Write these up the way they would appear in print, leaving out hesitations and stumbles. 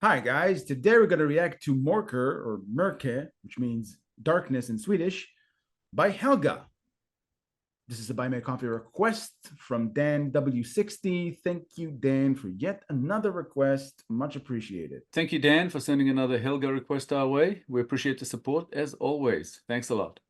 Hi guys, today we're going to react to MÖRKER or MÖRKER, which means darkness in Swedish, by HELGA. This is a Buy Me a Coffee request from Dan W60. Thank you, Dan, for yet another request. Much appreciated. Thank you, Dan, for sending another HELGA request our way. We appreciate the support as always. Thanks a lot.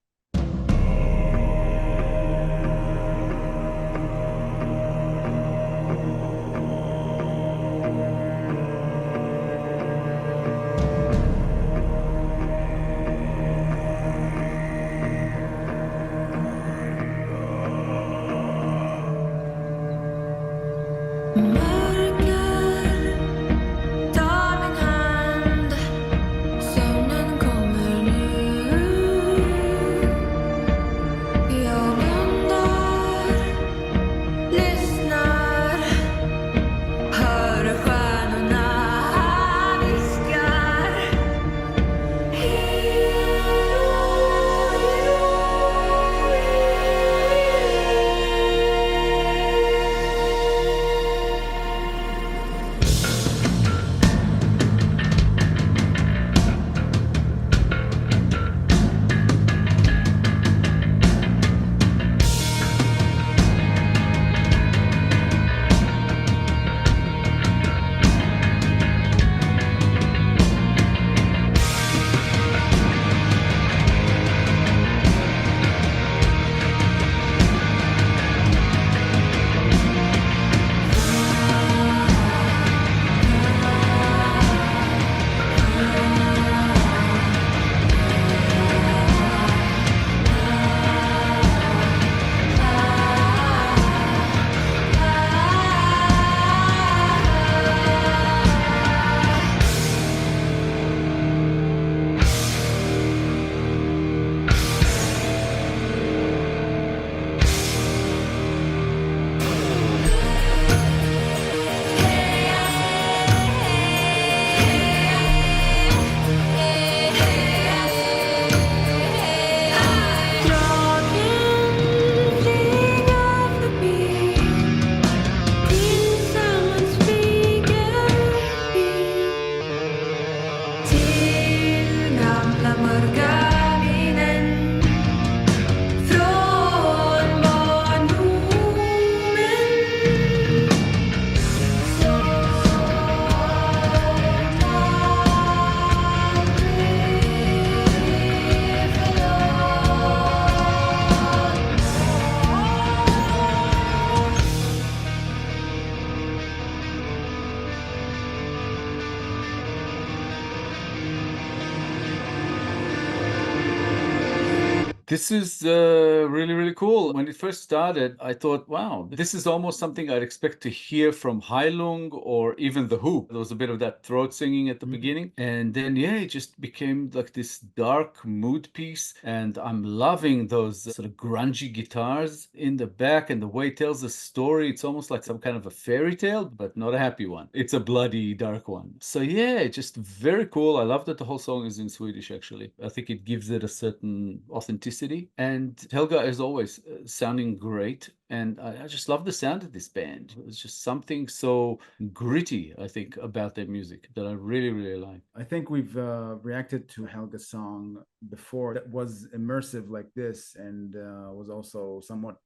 This is really, really cool. When it first started, I thought, wow, this is almost something I'd expect to hear from Heilung or even The Who. There was a bit of that throat singing at the beginning. And then, yeah, it just became like this dark mood piece. And I'm loving those sort of grungy guitars in the back and the way it tells the story. It's almost like some kind of a fairy tale, but not a happy one. It's a bloody, dark one. So, yeah, just very cool. I love that the whole song is in Swedish, actually. I think it gives it a certain authenticity. And HELGA, as always, sounding great. And I just love the sound of this band. It's just something so gritty, I think, about their music that I really, really like. I think we've reacted to HELGA's song before that was immersive like this and was also somewhat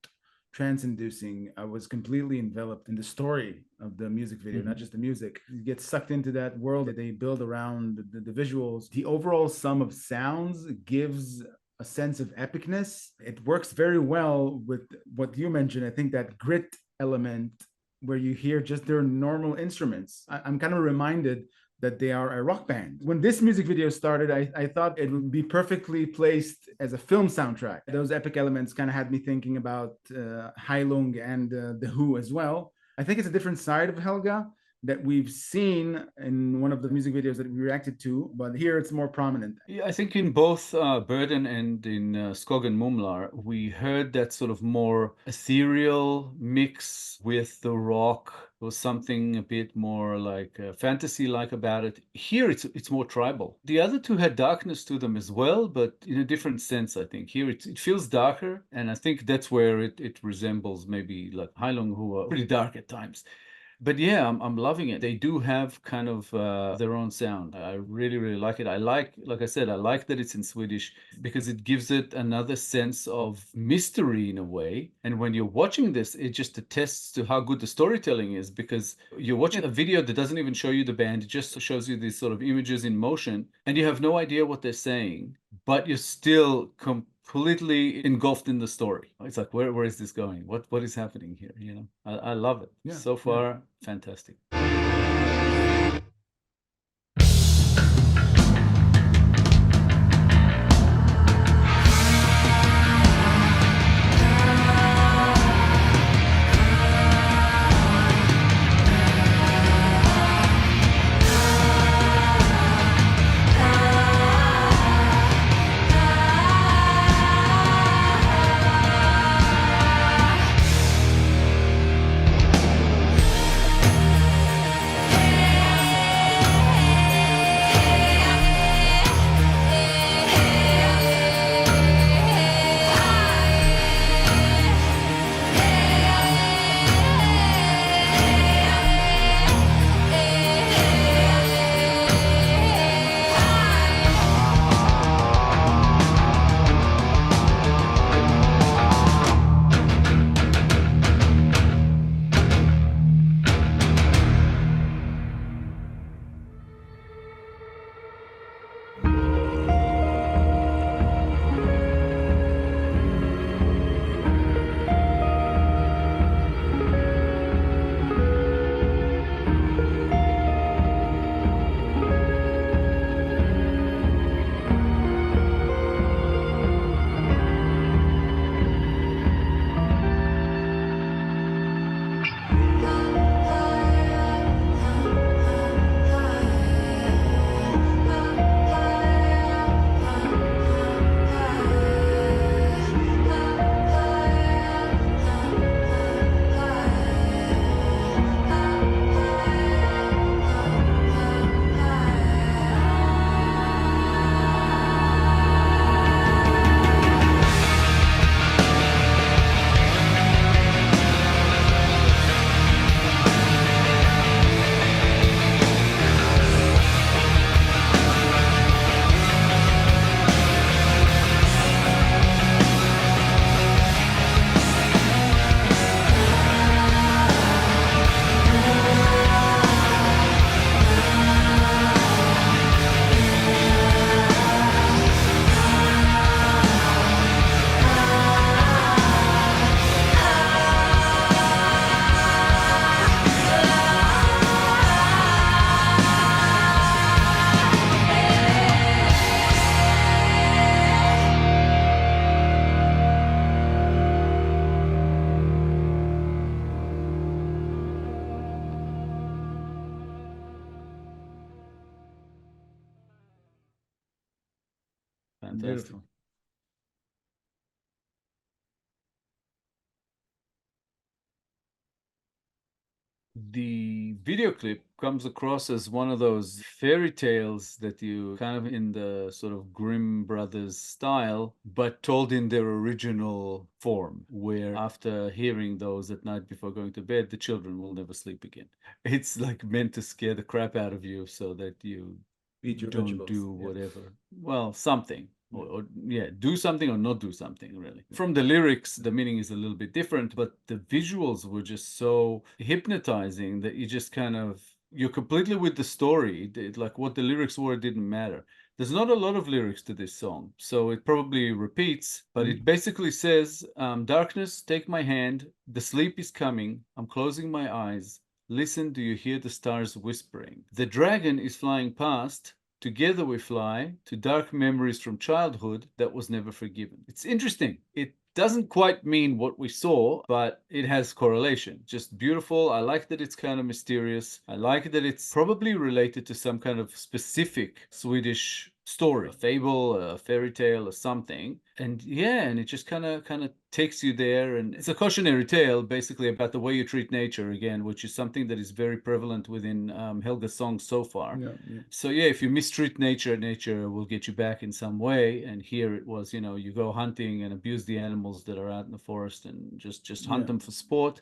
trance-inducing. I was completely enveloped in the story of the music video, not just the music. You get sucked into that world that they build around the visuals. The overall sum of sounds gives a sense of epicness. It works very well with what you mentioned. I think that grit element where you hear just their normal instruments. I'm kind of reminded that they are a rock band. When this music video started, I thought it would be perfectly placed as a film soundtrack. Those epic elements kind of had me thinking about Heilung and The Who as well. I think it's a different side of HELGA that we've seen in one of the music videos that we reacted to, but here it's more prominent. Yeah, I think in both Burden and in Skog and Mumlar, we heard that sort of more ethereal mix with the rock. There was something a bit more like fantasy-like about it. Here it's more tribal. The other two had darkness to them as well, but in a different sense, I think. Here it feels darker, and I think that's where it resembles maybe like Heilung, who are pretty dark at times. But yeah, I'm loving it. They do have kind of their own sound. I really, really like it. Like I said, I like that it's in Swedish because it gives it another sense of mystery in a way. And when you're watching this, it just attests to how good the storytelling is, because you're watching a video that doesn't even show you the band. It just shows you these sort of images in motion, and you have no idea what they're saying, but you're still completely engulfed in the story. It's like, where is this going? What is happening here? You know, I love it. Yeah, So far, fantastic. Fantastic. Beautiful. The video clip comes across as one of those fairy tales that you kind of in the sort of Grimm Brothers style, but told in their original form, where after hearing those at night before going to bed, the children will never sleep again. It's like meant to scare the crap out of you so that you Eat your don't vegetables. do Yeah. whatever. Well, something. Or yeah, do something or not do something, really. From the lyrics, the meaning is a little bit different, but the visuals were just so hypnotizing that you just kind of, you're completely with the story. Like what the lyrics were didn't matter. There's not a lot of lyrics to this song, so it probably repeats, but it basically says, darkness, take my hand, the sleep is coming, I'm closing my eyes, listen, do you hear the stars whispering? The dragon is flying past, together we fly to dark memories from childhood that was never forgiven. It's interesting. It doesn't quite mean what we saw, but it has correlation. Just beautiful. I like that it's kind of mysterious. I like that it's probably related to some kind of specific Swedish story, a fable, a fairy tale, or something. And yeah, and it just kind of takes you there. And it's a cautionary tale, basically, about the way you treat nature, again, which is something that is very prevalent within HELGA's songs so far. Yeah. So yeah, if you mistreat nature, nature will get you back in some way. And here it was, you know, you go hunting and abuse the animals that are out in the forest and just hunt them for sport.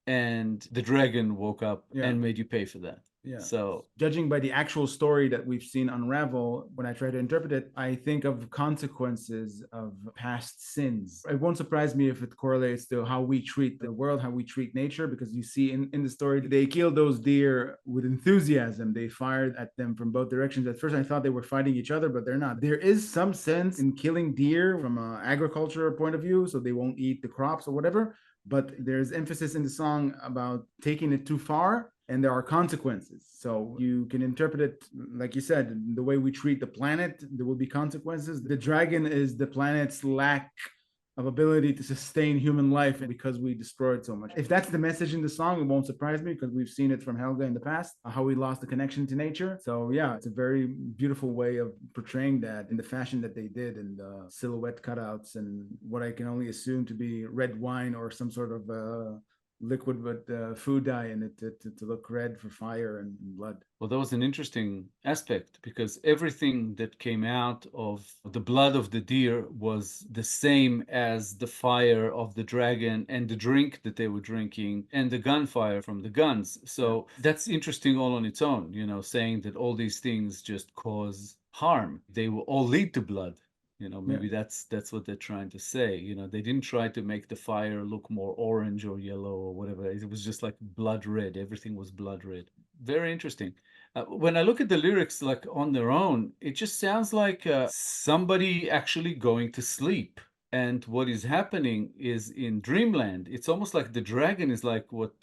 and the dragon woke up Yeah. and made you pay for that. Yeah. So judging by the actual story that we've seen unravel, when I try to interpret it, I think of consequences of past sins. It won't surprise me if it correlates to how we treat the world, how we treat nature, because you see in the story, they killed those deer with enthusiasm. They fired at them from both directions. At first, I thought they were fighting each other, but they're not. There is some sense in killing deer from an agriculture point of view, so they won't eat the crops or whatever. But there's emphasis in the song about taking it too far, and there are consequences. So you can interpret it, like you said, the way we treat the planet, there will be consequences. The dragon is the planet's lack of ability to sustain human life because we destroyed so much. If that's the message in the song, it won't surprise me because we've seen it from Helga in the past, how we lost the connection to nature. So yeah, it's a very beautiful way of portraying that in the fashion that they did, and the silhouette cutouts and what I can only assume to be red wine or some sort of liquid with food dye in it to look red for fire and blood. Well, that was an interesting aspect because everything that came out of the blood of the deer was the same as the fire of the dragon and the drink that they were drinking and the gunfire from the guns. So that's interesting all on its own, you know, saying that all these things just cause harm. They will all lead to blood. You know, maybe that's what they're trying to say. You know, they didn't try to make the fire look more orange or yellow or whatever. It was just like blood red. Everything was blood red. Very interesting. When I look at the lyrics like on their own, it just sounds like somebody actually going to sleep. And what is happening is in dreamland, it's almost like the dragon is like what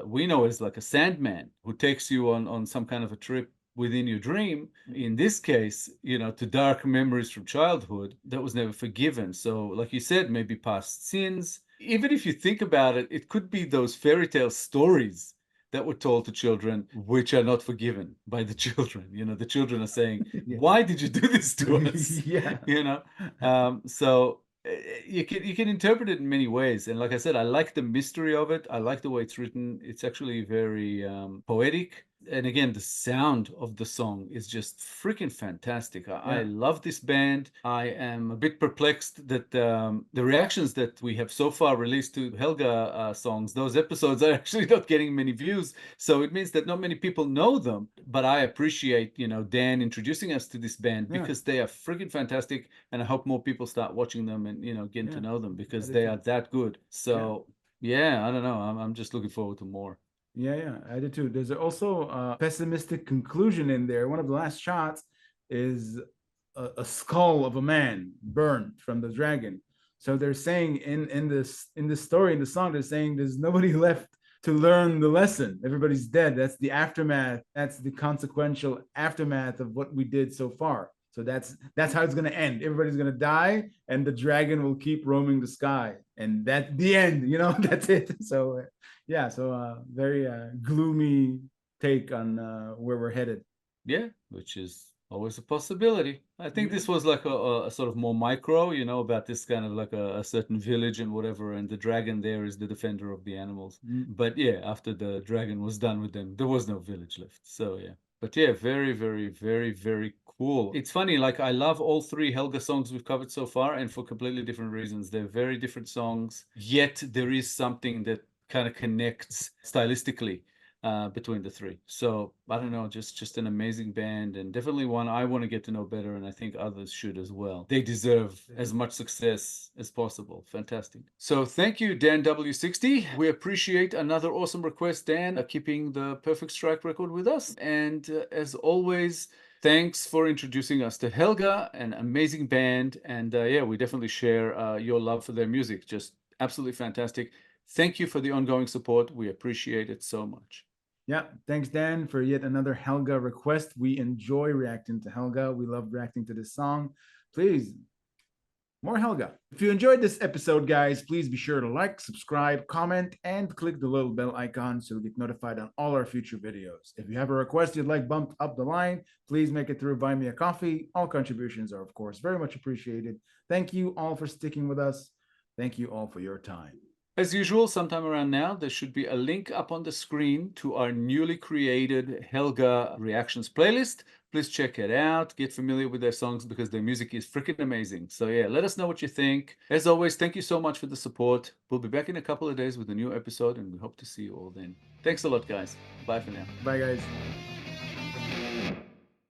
we know as like a sandman who takes you on some kind of a trip within your dream. In this case, you know, to dark memories from childhood that was never forgiven. So like you said, maybe past sins. Even if you think about it, it could be those fairy tale stories that were told to children which are not forgiven by the children. You know, the children are saying, why did you do this to us? You know, so you can interpret it in many ways. And like I said, I like the mystery of it. I like the way it's written. It's actually very poetic. And again, the sound of the song is just freaking fantastic. I love this band. I am a bit perplexed that the reactions that we have so far released to Helga songs, those episodes are actually not getting many views. So it means that not many people know them. But I appreciate, you know, Dan introducing us to this band because they are freaking fantastic. And I hope more people start watching them and, you know, getting to know them because they are that good. So yeah, I don't know. I'm just looking forward to more. Yeah, I did too. There's also a pessimistic conclusion in there. One of the last shots is a skull of a man burned from the dragon. So they're saying in this story, in the song, they're saying there's nobody left to learn the lesson. Everybody's dead. That's the aftermath. That's the consequential aftermath of what we did so far. So that's how it's gonna end. Everybody's gonna die, and the dragon will keep roaming the sky, and that's the end. You know, that's it. So yeah, so very gloomy take on where we're headed. Yeah, which is always a possibility. I think this was like a sort of more micro, you know, about this kind of like a certain village and whatever, and the dragon there is the defender of the animals. But yeah, after the dragon was done with them, there was no village left. So yeah. But yeah, very, very, very, very cool. It's funny, like I love all three Helga songs we've covered so far, and for completely different reasons. They're very different songs, yet there is something that kind of connects stylistically between the three. So I don't know, just an amazing band, and definitely one I want to get to know better, and I think others should as well. They deserve as much success as possible. Fantastic. So thank you, Dan W60. We appreciate another awesome request, Dan, keeping the perfect strike record with us. And as always, thanks for introducing us to Helga, an amazing band. And yeah, we definitely share your love for their music. Just absolutely fantastic. Thank you for the ongoing support. We appreciate it so much. Yeah, thanks, Dan, for yet another Helga request. We enjoy reacting to Helga. We love reacting to this song. Please, more Helga. If you enjoyed this episode, guys, please be sure to like, subscribe, comment, and click the little bell icon so you get notified on all our future videos. If you have a request you'd like bumped up the line, please make it through Buy Me a Coffee. All contributions are, of course, very much appreciated. Thank you all for sticking with us. Thank you all for your time. As usual, sometime around now, there should be a link up on the screen to our newly created HELGA Reactions playlist. Please check it out. Get familiar with their songs because their music is freaking amazing. So yeah, let us know what you think. As always, thank you so much for the support. We'll be back in a couple of days with a new episode, and we hope to see you all then. Thanks a lot, guys. Bye for now. Bye, guys.